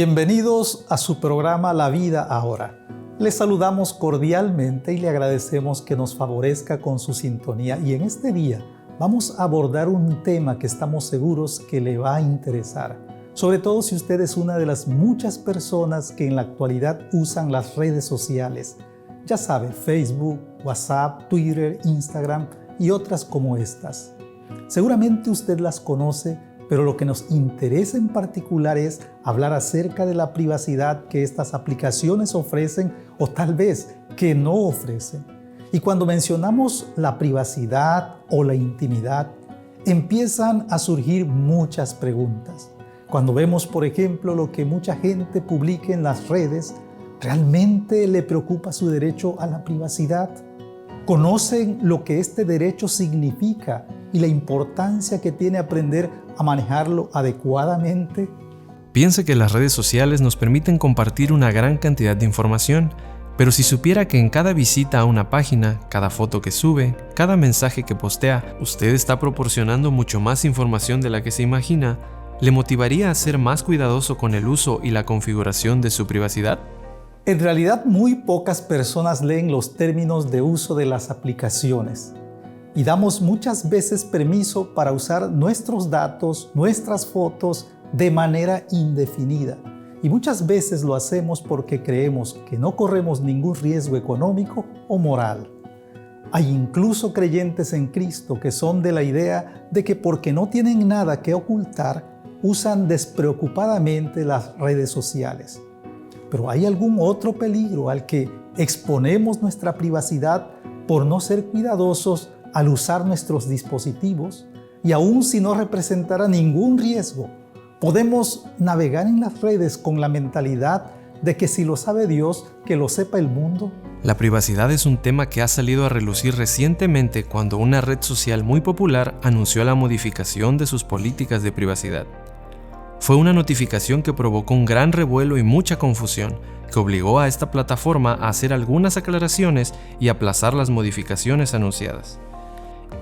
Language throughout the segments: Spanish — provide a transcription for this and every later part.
Bienvenidos a su programa La Vida Ahora. Les saludamos cordialmente y le agradecemos que nos favorezca con su sintonía. Y en este día vamos a abordar un tema que estamos seguros que le va a interesar. Sobre todo si usted es una de las muchas personas que en la actualidad usan las redes sociales. Ya sabe, Facebook, WhatsApp, Twitter, Instagram y otras como estas. Seguramente usted las conoce, pero lo que nos interesa en particular es hablar acerca de la privacidad que estas aplicaciones ofrecen o tal vez que no ofrecen. Y cuando mencionamos la privacidad o la intimidad, empiezan a surgir muchas preguntas. Cuando vemos, por ejemplo, lo que mucha gente publica en las redes, ¿realmente le preocupa su derecho a la privacidad? ¿Conocen lo que este derecho significa y la importancia que tiene aprender a manejarlo adecuadamente? Piense que las redes sociales nos permiten compartir una gran cantidad de información, pero si supiera que en cada visita a una página, cada foto que sube, cada mensaje que postea, usted está proporcionando mucho más información de la que se imagina, ¿le motivaría a ser más cuidadoso con el uso y la configuración de su privacidad? En realidad, muy pocas personas leen los términos de uso de las aplicaciones y damos muchas veces permiso para usar nuestros datos, nuestras fotos de manera indefinida. Y muchas veces lo hacemos porque creemos que no corremos ningún riesgo económico o moral. Hay incluso creyentes en Cristo que son de la idea de que porque no tienen nada que ocultar, usan despreocupadamente las redes sociales. Pero ¿hay algún otro peligro al que exponemos nuestra privacidad por no ser cuidadosos al usar nuestros dispositivos? Y aun si no representara ningún riesgo, podemos navegar en las redes con la mentalidad de que si lo sabe Dios, que lo sepa el mundo. La privacidad es un tema que ha salido a relucir recientemente cuando una red social muy popular anunció la modificación de sus políticas de privacidad. Fue una notificación que provocó un gran revuelo y mucha confusión, que obligó a esta plataforma a hacer algunas aclaraciones y aplazar las modificaciones anunciadas.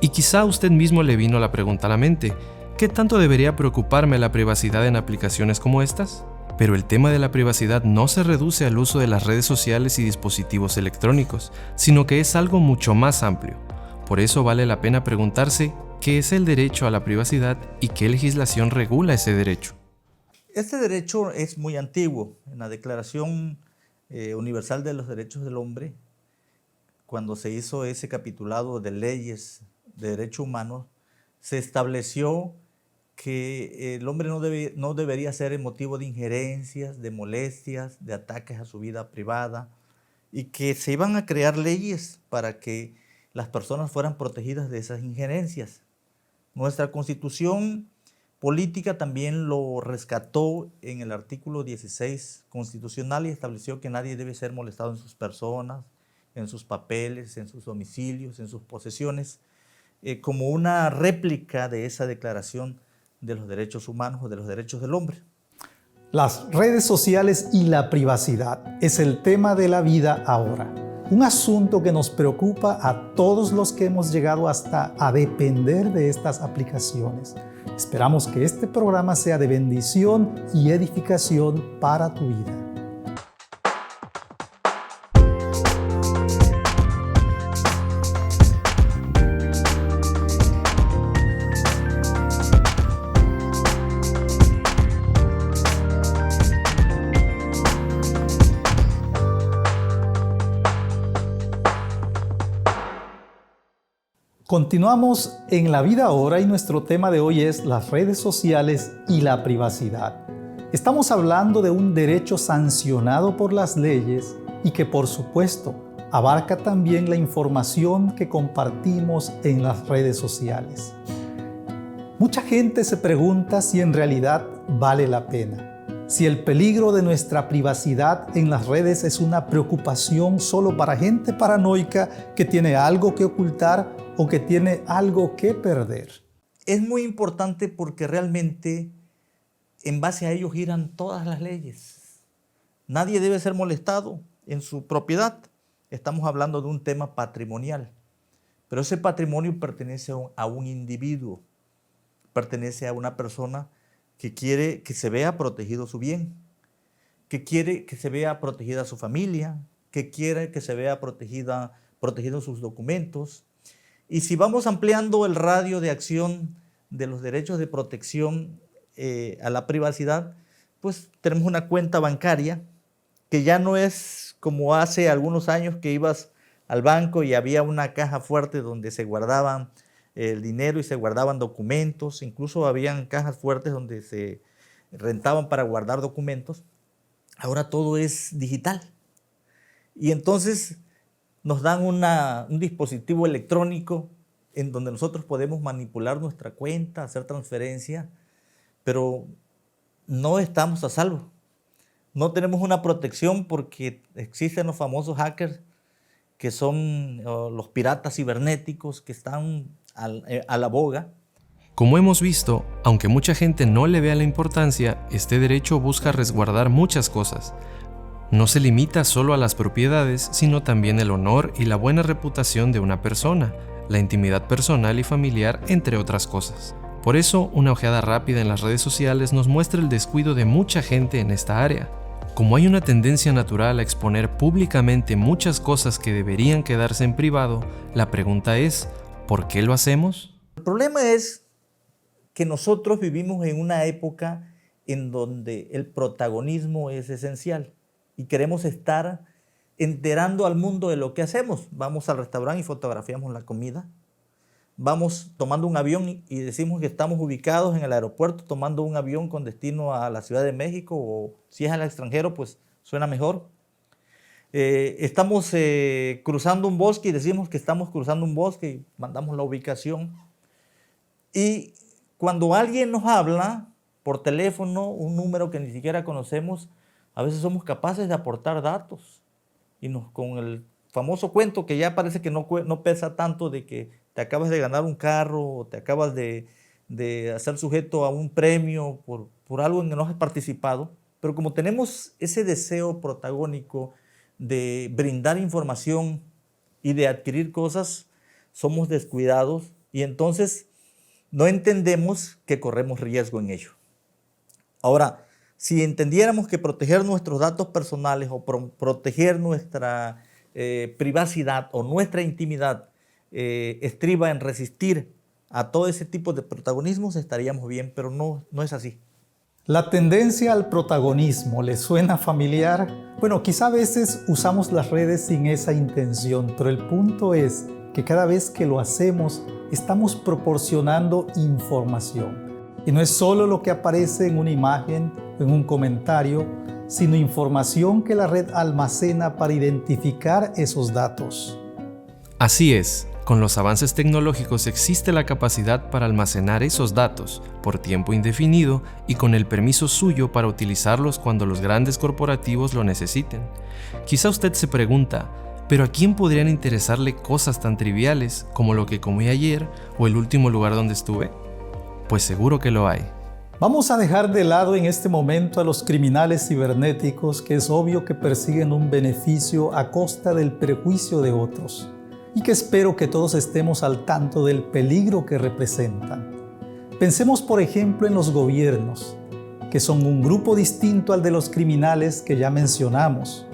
Y quizá a usted mismo le vino la pregunta a la mente, ¿qué tanto debería preocuparme la privacidad en aplicaciones como estas? Pero el tema de la privacidad no se reduce al uso de las redes sociales y dispositivos electrónicos, sino que es algo mucho más amplio. Por eso vale la pena preguntarse, ¿qué es el derecho a la privacidad y qué legislación regula ese derecho? Este derecho es muy antiguo. En la Declaración Universal de los Derechos del Hombre, cuando se hizo ese capitulado de leyes de derechos humanos, se estableció que el hombre no debería ser motivo de injerencias, de molestias, de ataques a su vida privada, y que se iban a crear leyes para que las personas fueran protegidas de esas injerencias. Nuestra Constitución política también lo rescató en el artículo 16 constitucional y estableció que nadie debe ser molestado en sus personas, en sus papeles, en sus domicilios, en sus posesiones, como una réplica de esa declaración de los derechos humanos o de los derechos del hombre. Las redes sociales y la privacidad es el tema de la vida ahora. Un asunto que nos preocupa a todos los que hemos llegado hasta a depender de estas aplicaciones. Esperamos que este programa sea de bendición y edificación para tu vida. Continuamos en La Vida Ahora y nuestro tema de hoy es las redes sociales y la privacidad. Estamos hablando de un derecho sancionado por las leyes y que, por supuesto, abarca también la información que compartimos en las redes sociales. Mucha gente se pregunta si en realidad vale la pena, si el peligro de nuestra privacidad en las redes es una preocupación solo para gente paranoica que tiene algo que ocultar o que tiene algo que perder. Es muy importante porque realmente en base a ello giran todas las leyes. Nadie debe ser molestado en su propiedad. Estamos hablando de un tema patrimonial, pero ese patrimonio pertenece a un individuo, pertenece a una persona que quiere que se vea protegido su bien. que quiere que se vea protegida su familia, que quiere que se vea protegidos sus documentos. Y si vamos ampliando el radio de acción de los derechos de protección a la privacidad, pues tenemos una cuenta bancaria que ya no es como hace algunos años que ibas al banco y había una caja fuerte donde se guardaban el dinero y se guardaban documentos, incluso habían cajas fuertes donde se rentaban para guardar documentos. Ahora todo es digital. Y entonces nos dan un dispositivo electrónico en donde nosotros podemos manipular nuestra cuenta, hacer transferencia, pero no estamos a salvo. No tenemos una protección porque existen los famosos hackers que son los piratas cibernéticos que están a la boga. Como hemos visto, aunque mucha gente no le vea la importancia, este derecho busca resguardar muchas cosas. No se limita solo a las propiedades, sino también el honor y la buena reputación de una persona, la intimidad personal y familiar, entre otras cosas. Por eso, una ojeada rápida en las redes sociales nos muestra el descuido de mucha gente en esta área. Como hay una tendencia natural a exponer públicamente muchas cosas que deberían quedarse en privado, la pregunta es, ¿por qué lo hacemos? El problema es que nosotros vivimos en una época en donde el protagonismo es esencial y queremos estar enterando al mundo de lo que hacemos. Vamos al restaurante y fotografiamos la comida. Vamos tomando un avión y decimos que estamos ubicados en el aeropuerto tomando un avión con destino a la Ciudad de México, o si es al extranjero, pues suena mejor. Estamos cruzando un bosque y decimos que estamos cruzando un bosque y mandamos la ubicación. Y cuando alguien nos habla por teléfono, un número que ni siquiera conocemos, a veces somos capaces de aportar datos. Y con el famoso cuento que ya parece que no pesa tanto, de que te acabas de ganar un carro o te acabas de hacer sujeto a un premio por algo en que no has participado. Pero como tenemos ese deseo protagónico de brindar información y de adquirir cosas, somos descuidados y entonces no entendemos que corremos riesgo en ello. Ahora, si entendiéramos que proteger nuestros datos personales o proteger nuestra privacidad o nuestra intimidad estriba en resistir a todo ese tipo de protagonismos, estaríamos bien, pero no es así. ¿La tendencia al protagonismo le suena familiar? Bueno, quizá a veces usamos las redes sin esa intención, pero el punto es que cada vez que lo hacemos, estamos proporcionando información. Y no es solo lo que aparece en una imagen o en un comentario, sino información que la red almacena para identificar esos datos. Así es, con los avances tecnológicos existe la capacidad para almacenar esos datos por tiempo indefinido y con el permiso suyo para utilizarlos cuando los grandes corporativos lo necesiten. Quizá usted se pregunta, ¿pero a quién podrían interesarle cosas tan triviales como lo que comí ayer o el último lugar donde estuve? Pues seguro que lo hay. Vamos a dejar de lado en este momento a los criminales cibernéticos que es obvio que persiguen un beneficio a costa del perjuicio de otros y que espero que todos estemos al tanto del peligro que representan. Pensemos por ejemplo en los gobiernos, que son un grupo distinto al de los criminales que ya mencionamos.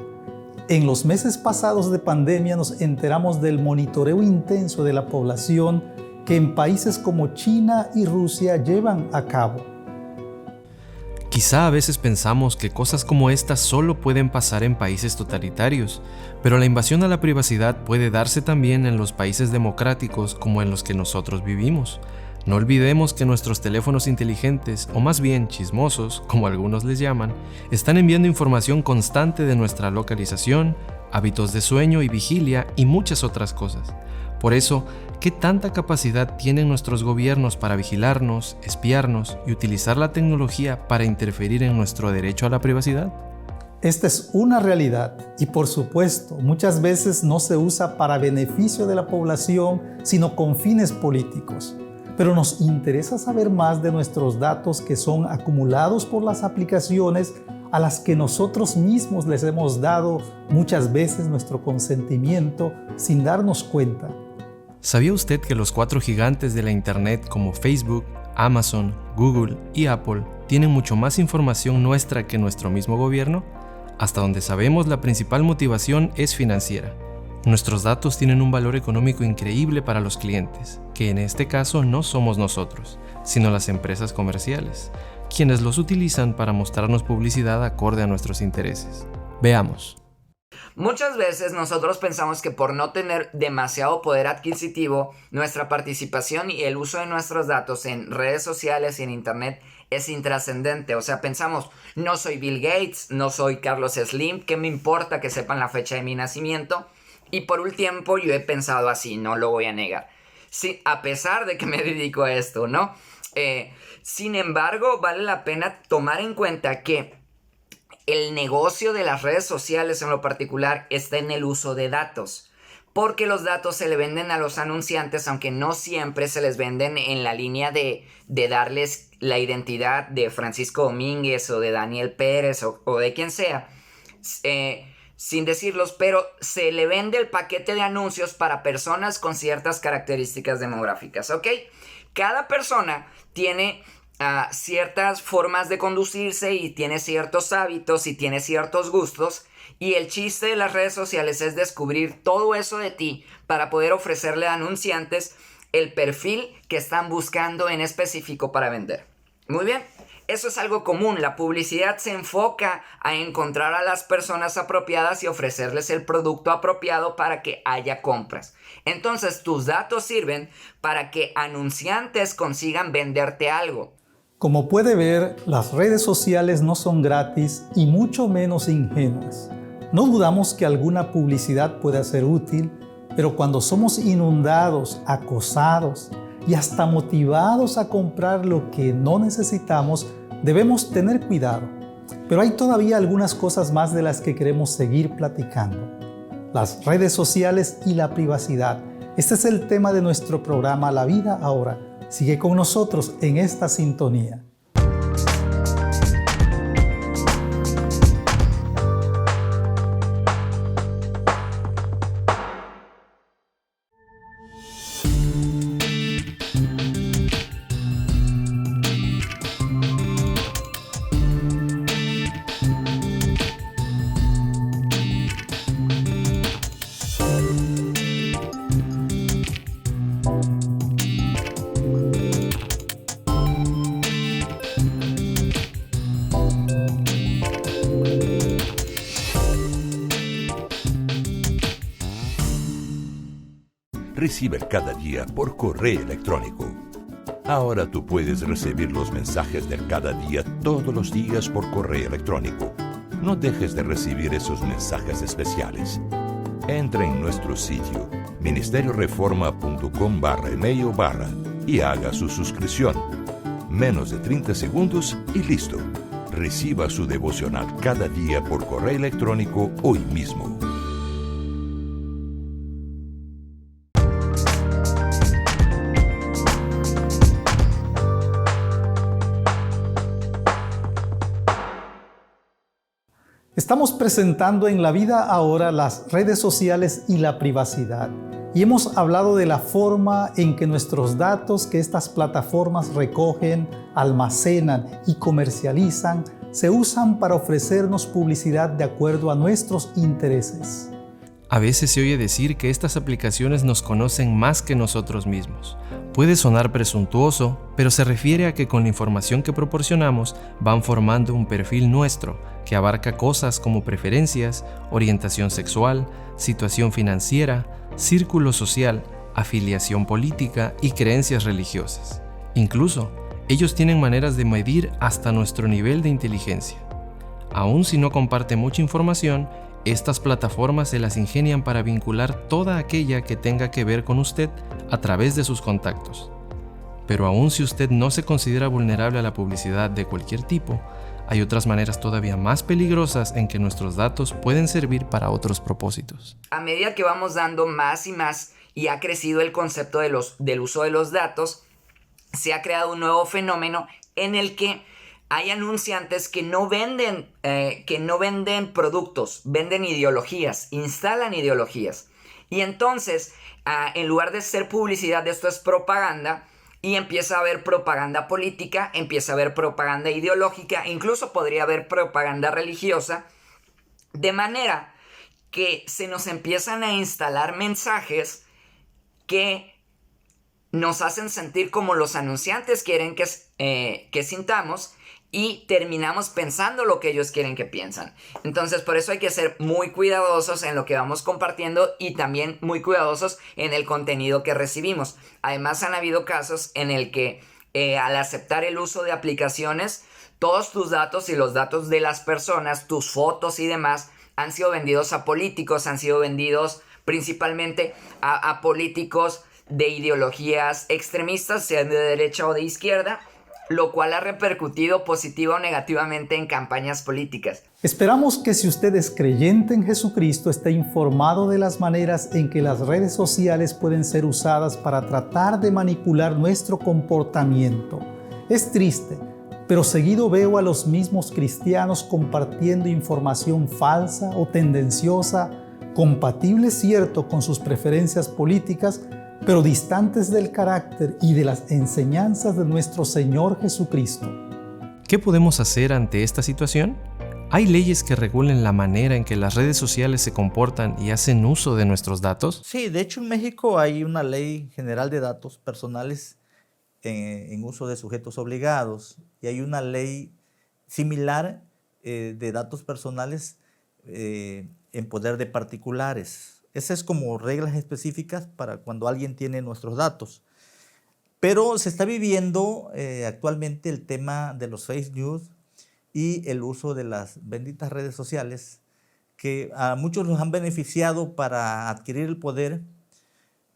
En los meses pasados de pandemia nos enteramos del monitoreo intenso de la población que en países como China y Rusia llevan a cabo. Quizá a veces pensamos que cosas como estas solo pueden pasar en países totalitarios, pero la invasión a la privacidad puede darse también en los países democráticos como en los que nosotros vivimos. No olvidemos que nuestros teléfonos inteligentes, o más bien chismosos, como algunos les llaman, están enviando información constante de nuestra localización, hábitos de sueño y vigilia y muchas otras cosas. Por eso, ¿qué tanta capacidad tienen nuestros gobiernos para vigilarnos, espiarnos y utilizar la tecnología para interferir en nuestro derecho a la privacidad? Esta es una realidad y por supuesto muchas veces no se usa para beneficio de la población, sino con fines políticos. Pero nos interesa saber más de nuestros datos que son acumulados por las aplicaciones a las que nosotros mismos les hemos dado muchas veces nuestro consentimiento sin darnos cuenta. ¿Sabía usted que los 4 gigantes de la Internet como Facebook, Amazon, Google y Apple tienen mucho más información nuestra que nuestro mismo gobierno? Hasta donde sabemos, la principal motivación es financiera. Nuestros datos tienen un valor económico increíble para los clientes, que en este caso no somos nosotros, sino las empresas comerciales, quienes los utilizan para mostrarnos publicidad acorde a nuestros intereses. Veamos. Muchas veces nosotros pensamos que por no tener demasiado poder adquisitivo, nuestra participación y el uso de nuestros datos en redes sociales y en internet es intrascendente. O sea, pensamos, no soy Bill Gates, no soy Carlos Slim, ¿qué me importa que sepan la fecha de mi nacimiento? Y por un tiempo yo he pensado así, no lo voy a negar. Sí, a pesar de que me dedico a esto, ¿no? Sin embargo, vale la pena tomar en cuenta que el negocio de las redes sociales en lo particular está en el uso de datos, porque los datos se le venden a los anunciantes, aunque no siempre se les venden en la línea de darles la identidad de Francisco Domínguez o de Daniel Pérez o de quien sea, sin decirlos, pero se le vende el paquete de anuncios para personas con ciertas características demográficas, ¿ok? Cada persona tiene ciertas formas de conducirse y tiene ciertos hábitos y tiene ciertos gustos, y el chiste de las redes sociales es descubrir todo eso de ti para poder ofrecerle a anunciantes el perfil que están buscando en específico para vender. Muy bien, eso es algo común. La publicidad se enfoca a encontrar a las personas apropiadas y ofrecerles el producto apropiado para que haya compras. Entonces tus datos sirven para que anunciantes consigan venderte algo. Como puede ver, las redes sociales no son gratis y mucho menos ingenuas. No dudamos que alguna publicidad pueda ser útil, pero cuando somos inundados, acosados y hasta motivados a comprar lo que no necesitamos, debemos tener cuidado. Pero hay todavía algunas cosas más de las que queremos seguir platicando. Las redes sociales y la privacidad. Este es el tema de nuestro programa La Vida Ahora. Sigue con nosotros en esta sintonía. Recibe cada día por correo electrónico. Ahora tú puedes recibir los mensajes de cada día todos los días por correo electrónico. No dejes de recibir esos mensajes especiales. Entra en nuestro sitio ministerioreforma.com/email/ y haga su suscripción. Menos de 30 segundos y listo. Reciba su devocional cada día por correo electrónico hoy mismo. Estamos presentando en La Vida Ahora las redes sociales y la privacidad. Y hemos hablado de la forma en que nuestros datos que estas plataformas recogen, almacenan y comercializan se usan para ofrecernos publicidad de acuerdo a nuestros intereses. A veces se oye decir que estas aplicaciones nos conocen más que nosotros mismos. Puede sonar presuntuoso, pero se refiere a que con la información que proporcionamos van formando un perfil nuestro que abarca cosas como preferencias, orientación sexual, situación financiera, círculo social, afiliación política y creencias religiosas. Incluso, ellos tienen maneras de medir hasta nuestro nivel de inteligencia. Aun si no comparte mucha información, estas plataformas se las ingenian para vincular toda aquella que tenga que ver con usted a través de sus contactos. Pero aun si usted no se considera vulnerable a la publicidad de cualquier tipo, hay otras maneras todavía más peligrosas en que nuestros datos pueden servir para otros propósitos. A medida que vamos dando más y más y ha crecido el concepto del uso de los datos, se ha creado un nuevo fenómeno en el que hay anunciantes que no venden productos, venden ideologías, instalan ideologías. Y entonces, en lugar de ser publicidad, esto es propaganda, y empieza a haber propaganda política, empieza a haber propaganda ideológica, incluso podría haber propaganda religiosa, De manera que se nos empiezan a instalar mensajes que nos hacen sentir como los anunciantes quieren que sintamos, y terminamos pensando lo que ellos quieren que piensan. Entonces, por eso hay que ser muy cuidadosos en lo que vamos compartiendo y también muy cuidadosos en el contenido que recibimos. Además, han habido casos en el que al aceptar el uso de aplicaciones, todos tus datos y los datos de las personas, tus fotos y demás, han sido vendidos a políticos, han sido vendidos principalmente a políticos de ideologías extremistas, sean de derecha o de izquierda, lo cual ha repercutido positiva o negativamente en campañas políticas. Esperamos que si usted es creyente en Jesucristo esté informado de las maneras en que las redes sociales pueden ser usadas para tratar de manipular nuestro comportamiento. Es triste, pero seguido veo a los mismos cristianos compartiendo información falsa o tendenciosa, compatible, cierto, con sus preferencias políticas, pero distantes del carácter y de las enseñanzas de nuestro Señor Jesucristo. ¿Qué podemos hacer ante esta situación? ¿Hay leyes que regulen la manera en que las redes sociales se comportan y hacen uso de nuestros datos? Sí, de hecho en México hay una ley general de datos personales en uso de sujetos obligados, y hay una ley similar de datos personales en poder de particulares. Esas es como reglas específicas para cuando alguien tiene nuestros datos. Pero se está viviendo actualmente el tema de los fake news y el uso de las benditas redes sociales, que a muchos los han beneficiado para adquirir el poder,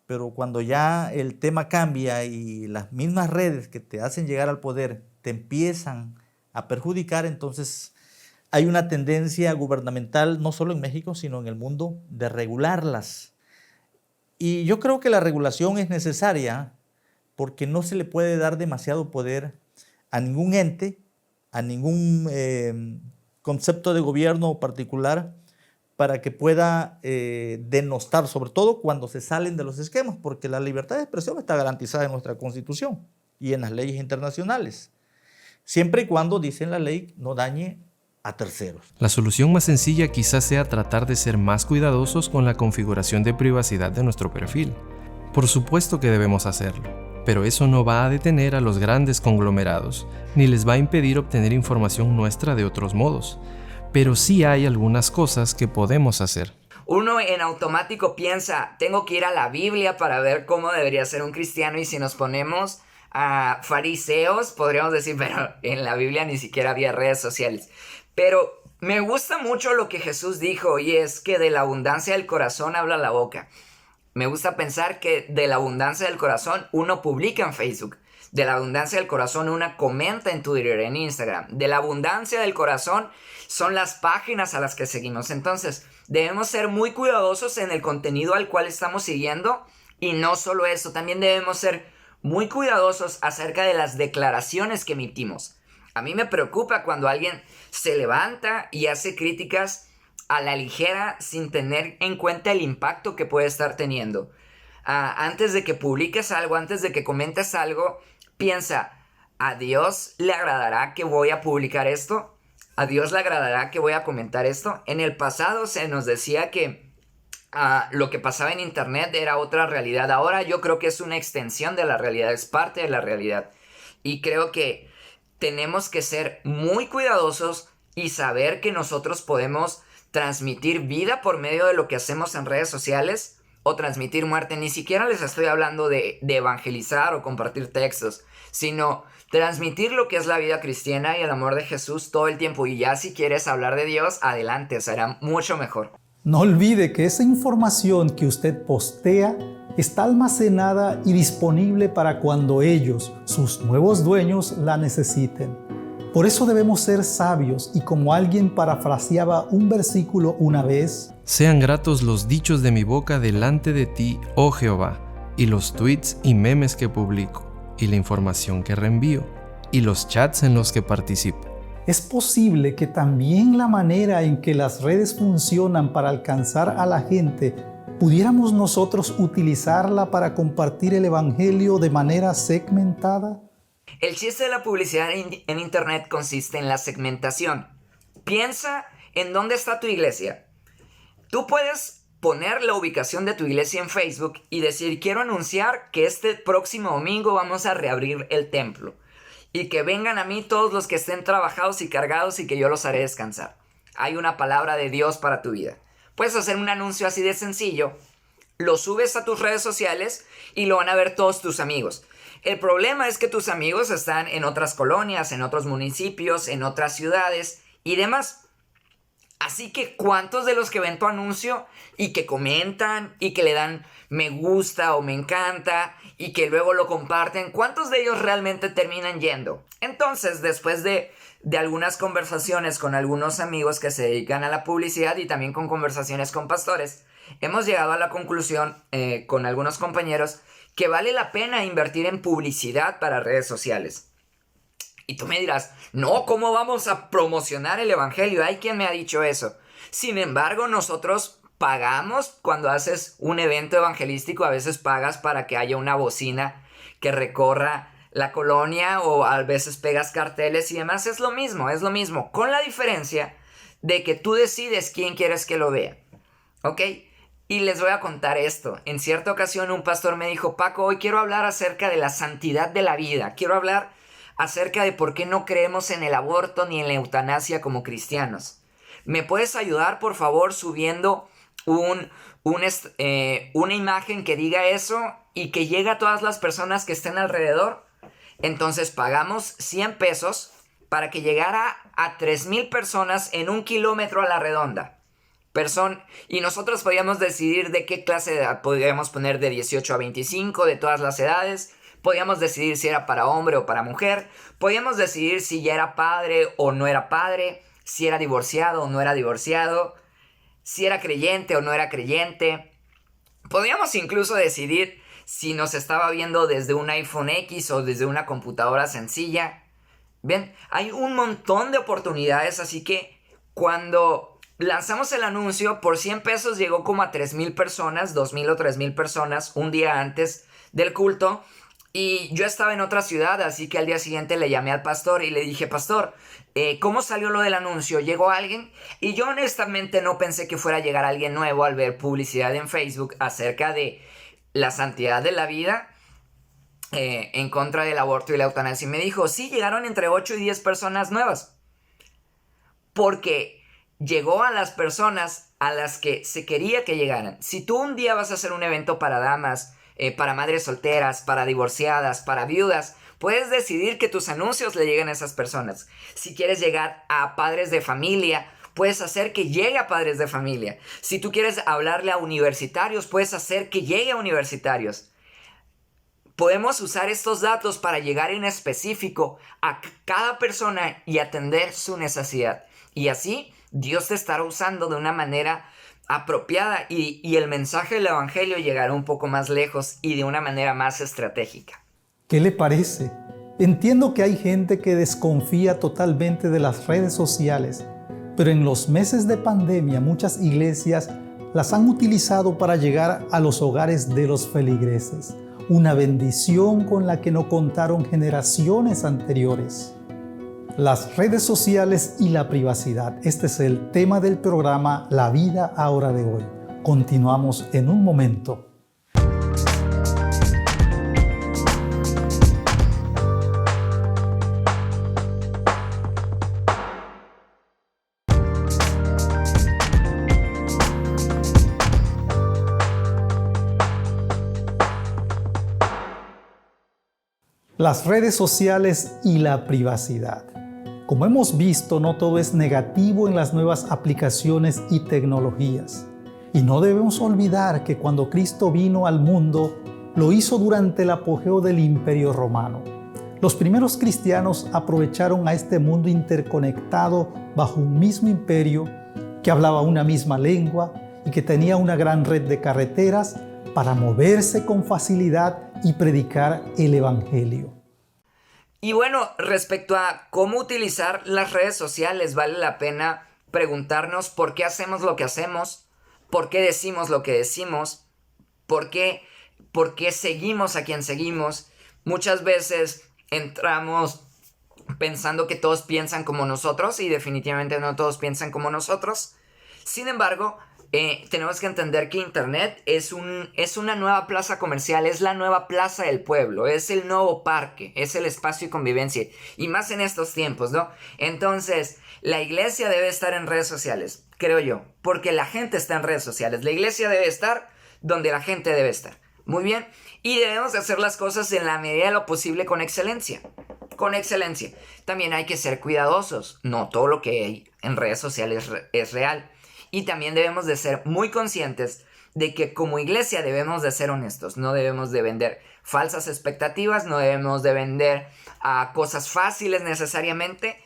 pero cuando ya el tema cambia y las mismas redes que te hacen llegar al poder te empiezan a perjudicar, entonces hay una tendencia gubernamental, no solo en México, sino en el mundo, de regularlas. Y yo creo que la regulación es necesaria porque no se le puede dar demasiado poder a ningún ente, a ningún concepto de gobierno particular, para que pueda denostar, sobre todo cuando se salen de los esquemas, porque la libertad de expresión está garantizada en nuestra Constitución y en las leyes internacionales, siempre y cuando, dice la ley, no dañe a terceros. La solución más sencilla quizás sea tratar de ser más cuidadosos con la configuración de privacidad de nuestro perfil. Por supuesto que debemos hacerlo, pero eso no va a detener a los grandes conglomerados, ni les va a impedir obtener información nuestra de otros modos. Pero sí hay algunas cosas que podemos hacer. Uno en automático piensa, tengo que ir a la Biblia para ver cómo debería ser un cristiano, y si nos ponemos a fariseos, podríamos decir, pero en la Biblia ni siquiera había redes sociales. Pero me gusta mucho lo que Jesús dijo, y es que de la abundancia del corazón habla la boca. Me gusta pensar que de la abundancia del corazón uno publica en Facebook. De la abundancia del corazón uno comenta en Twitter, en Instagram. De la abundancia del corazón son las páginas a las que seguimos. Entonces, debemos ser muy cuidadosos en el contenido al cual estamos siguiendo. Y no solo eso, también debemos ser muy cuidadosos acerca de las declaraciones que emitimos. A mí me preocupa cuando alguien se levanta y hace críticas a la ligera sin tener en cuenta el impacto que puede estar teniendo. Antes de que publiques algo, antes de que comentes algo, piensa, ¿a Dios le agradará que voy a publicar esto? ¿A Dios le agradará que voy a comentar esto? En el pasado se nos decía que lo que pasaba en internet era otra realidad. Ahora yo creo que es una extensión de la realidad, es parte de la realidad. Y creo que tenemos que ser muy cuidadosos y saber que nosotros podemos transmitir vida por medio de lo que hacemos en redes sociales, o transmitir muerte. Ni siquiera les estoy hablando de evangelizar o compartir textos, sino transmitir lo que es la vida cristiana y el amor de Jesús todo el tiempo. Y ya si quieres hablar de Dios, adelante, será mucho mejor. No olvide que esa información que usted postea está almacenada y disponible para cuando ellos, sus nuevos dueños, la necesiten. Por eso debemos ser sabios, y como alguien parafraseaba un versículo una vez: sean gratos los dichos de mi boca delante de ti, oh Jehová, y los tweets y memes que publico, y la información que reenvío, y los chats en los que participo. Es posible que también la manera en que las redes funcionan para alcanzar a la gente, pudiéramos nosotros utilizarla para compartir el evangelio de manera segmentada. El chiste de la publicidad en internet consiste en la segmentación. Piensa ¿en dónde está tu iglesia? Tú puedes poner la ubicación de tu iglesia en Facebook y decir, quiero anunciar que este próximo domingo vamos a reabrir el templo y que vengan a mí todos los que estén trabajados y cargados y que yo los haré descansar. Hay una palabra de Dios para tu vida. Puedes hacer un anuncio así de sencillo, lo subes a tus redes sociales y lo van a ver todos tus amigos. El problema es que tus amigos están en otras colonias, en otros municipios, en otras ciudades y demás. Así que ¿cuántos de los que ven tu anuncio y que comentan y que le dan me gusta o me encanta y que luego lo comparten, cuántos de ellos realmente terminan yendo? Entonces, después de algunas conversaciones con algunos amigos que se dedican a la publicidad y también con conversaciones con pastores, hemos llegado a la conclusión con algunos compañeros que vale la pena invertir en publicidad para redes sociales. Y tú me dirás, no, ¿cómo vamos a promocionar el evangelio? Hay quien me ha dicho eso. Sin embargo, nosotros pagamos cuando haces un evento evangelístico, a veces pagas para que haya una bocina que recorra la colonia o a veces pegas carteles y demás. Es lo mismo, con la diferencia de que tú decides quién quieres que lo vea. ¿Ok? Y les voy a contar esto. En cierta ocasión un pastor me dijo, Paco, hoy quiero hablar acerca de la santidad de la vida. Quiero hablar acerca de por qué no creemos en el aborto ni en la eutanasia como cristianos. ¿Me puedes ayudar, por favor, subiendo una imagen que diga eso y que llegue a todas las personas que estén alrededor? Entonces pagamos 100 pesos para que llegara a 3,000 personas en 1 kilómetro a la redonda. Y nosotros podíamos decidir de qué clase de edad. Podíamos poner de 18 a 25, de todas las edades. Podíamos decidir si era para hombre o para mujer. Podíamos decidir si ya era padre o no era padre. Si era divorciado o no era divorciado. Si era creyente o no era creyente. Podíamos incluso decidir si nos estaba viendo desde un iPhone X o desde una computadora sencilla. Bien, hay un montón de oportunidades, así que cuando lanzamos el anuncio, por 100 pesos llegó como a 3,000 personas, 2,000 o 3,000 personas un día antes del culto. Y yo estaba en otra ciudad, así que al día siguiente le llamé al pastor y le dije, pastor, ¿cómo salió lo del anuncio? ¿Llegó alguien? Y yo honestamente no pensé que fuera a llegar alguien nuevo al ver publicidad en Facebook acerca de la santidad de la vida en contra del aborto y la eutanasia. Y me dijo, sí, llegaron entre 8 y 10 personas nuevas. Porque llegó a las personas a las que se quería que llegaran. Si tú un día vas a hacer un evento para damas, para madres solteras, para divorciadas, para viudas, puedes decidir que tus anuncios le lleguen a esas personas. Si quieres llegar a padres de familia, puedes hacer que llegue a padres de familia. Si tú quieres hablarle a universitarios, puedes hacer que llegue a universitarios. Podemos usar estos datos para llegar en específico a cada persona y atender su necesidad. Y así Dios te estará usando de una manera apropiada y el mensaje del evangelio llegará un poco más lejos y de una manera más estratégica. ¿Qué le parece? Entiendo que hay gente que desconfía totalmente de las redes sociales, pero en los meses de pandemia muchas iglesias las han utilizado para llegar a los hogares de los feligreses, una bendición con la que no contaron generaciones anteriores. Las redes sociales y la privacidad. Este es el tema del programa La Vida Ahora de hoy. Continuamos en un momento. Las redes sociales y la privacidad. Como hemos visto, no todo es negativo en las nuevas aplicaciones y tecnologías. Y no debemos olvidar que cuando Cristo vino al mundo, lo hizo durante el apogeo del Imperio Romano. Los primeros cristianos aprovecharon a este mundo interconectado bajo un mismo imperio que hablaba una misma lengua y que tenía una gran red de carreteras para moverse con facilidad y predicar el Evangelio. Y bueno, respecto a cómo utilizar las redes sociales, vale la pena preguntarnos por qué hacemos lo que hacemos, por qué decimos lo que decimos, por qué seguimos a quien seguimos. Muchas veces entramos pensando que todos piensan como nosotros, y definitivamente no todos piensan como nosotros. Sin embargo, tenemos que entender que Internet es una nueva plaza comercial, es la nueva plaza del pueblo, es el nuevo parque, es el espacio de convivencia, y más en estos tiempos, ¿no? Entonces, la iglesia debe estar en redes sociales, creo yo, porque la gente está en redes sociales. La iglesia debe estar donde la gente debe estar. Muy bien, y debemos hacer las cosas en la medida de lo posible con excelencia. Con excelencia. También hay que ser cuidadosos. No todo lo que hay en redes sociales es real. Y también debemos de ser muy conscientes de que como iglesia debemos de ser honestos. No debemos de vender falsas expectativas, no debemos de vender cosas fáciles necesariamente,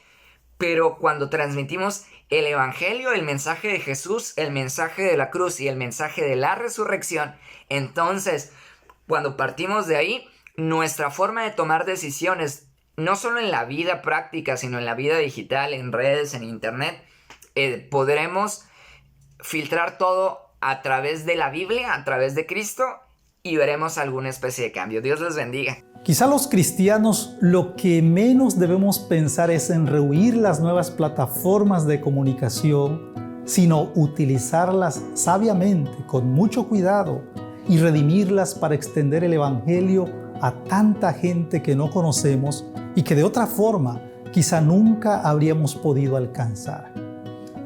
pero cuando transmitimos el evangelio, el mensaje de Jesús, el mensaje de la cruz y el mensaje de la resurrección, entonces cuando partimos de ahí, nuestra forma de tomar decisiones, no solo en la vida práctica, sino en la vida digital, en redes, en internet, podremos filtrar todo a través de la Biblia, a través de Cristo, y veremos alguna especie de cambio. Dios les bendiga. Quizá los cristianos lo que menos debemos pensar es en rehuir las nuevas plataformas de comunicación, sino utilizarlas sabiamente, con mucho cuidado, y redimirlas para extender el evangelio a tanta gente que no conocemos y que de otra forma quizá nunca habríamos podido alcanzar.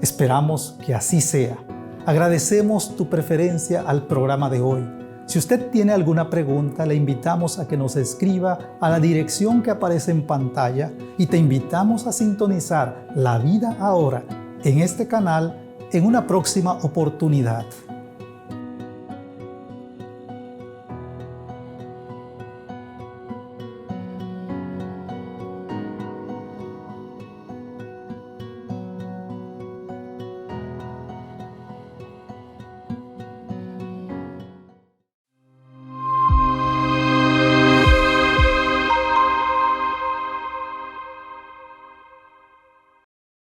Esperamos que así sea. Agradecemos tu preferencia al programa de hoy. Si usted tiene alguna pregunta, le invitamos a que nos escriba a la dirección que aparece en pantalla y te invitamos a sintonizar La Vida Ahora en este canal en una próxima oportunidad.